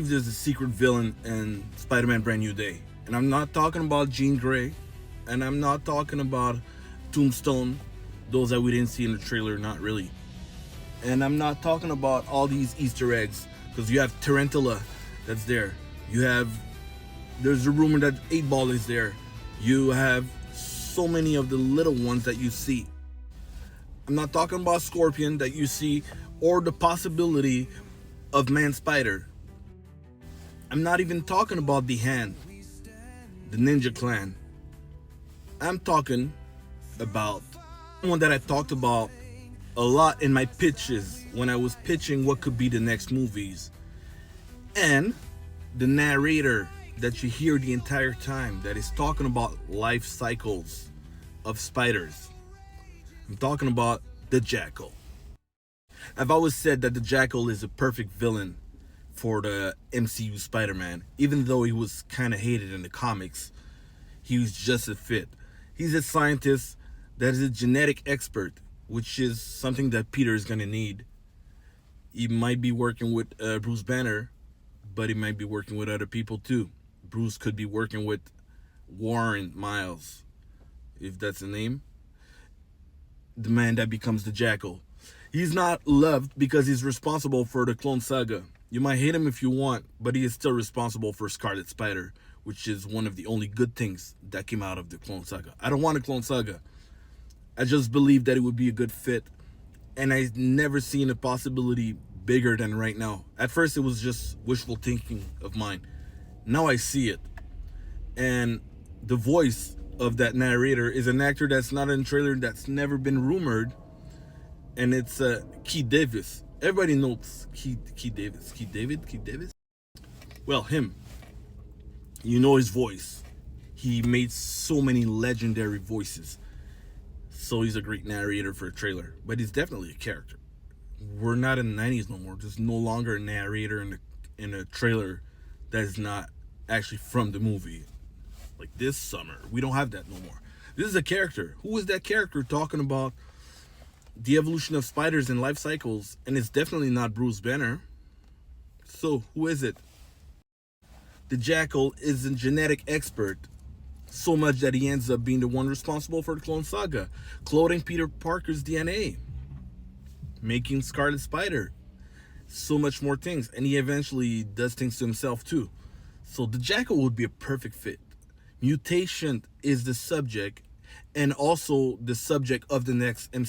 There's a secret villain in Spider-Man Brand New Day. And I'm not talking about Jean Grey. And I'm not talking about Tombstone. Those that we didn't see in the trailer, not really. And I'm not talking about all these Easter eggs. Because you have Tarantula that's there. There's a rumor that 8-Ball is there. You have so many of the little ones that you see. I'm not talking about Scorpion that you see, or the possibility of Man Spider. I'm not even talking about the Hand, the Ninja Clan. I'm talking about one that I talked about a lot in my pitches when I was pitching what could be the next movies. And the narrator that you hear the entire time that is talking about life cycles of spiders. I'm talking about the Jackal. I've always said that the Jackal is a perfect villain for the MCU Spider-Man. Even though he was kind of hated in the comics, he was just a fit. He's a scientist that is a genetic expert, which is something that Peter is going to need. He might be working with Bruce Banner, but he might be working with other people too. Bruce could be working with Warren Miles, if that's the name. The man that becomes the Jackal. He's not loved because he's responsible for the Clone Saga. You might hate him if you want, but he is still responsible for Scarlet Spider, which is one of the only good things that came out of the Clone Saga. I don't want a Clone Saga. I just believe that it would be a good fit. And I've never seen a possibility bigger than right now. At first, it was just wishful thinking of mine. Now I see it. And the voice of that narrator is an actor that's not in the trailer, that's never been rumored. And it's Keith Davis. Everybody knows Keith Davis. Keith Davis? Well, him. You know his voice. He made so many legendary voices. So he's a great narrator for a trailer. But he's definitely a character. We're not in the 90s no more. There's no longer a narrator in a trailer that is not actually from the movie. Like this summer. We don't have that no more. This is a character. Who is that character talking about the evolution of spiders and life cycles? And it's definitely not Bruce Banner. So who is it? The Jackal is a genetic expert, so much that he ends up being the one responsible for the Clone Saga, cloning Peter Parker's DNA, making Scarlet Spider, so much more things. And he eventually does things to himself too. So the Jackal would be a perfect fit. Mutation is the subject, and also the subject of the next MC.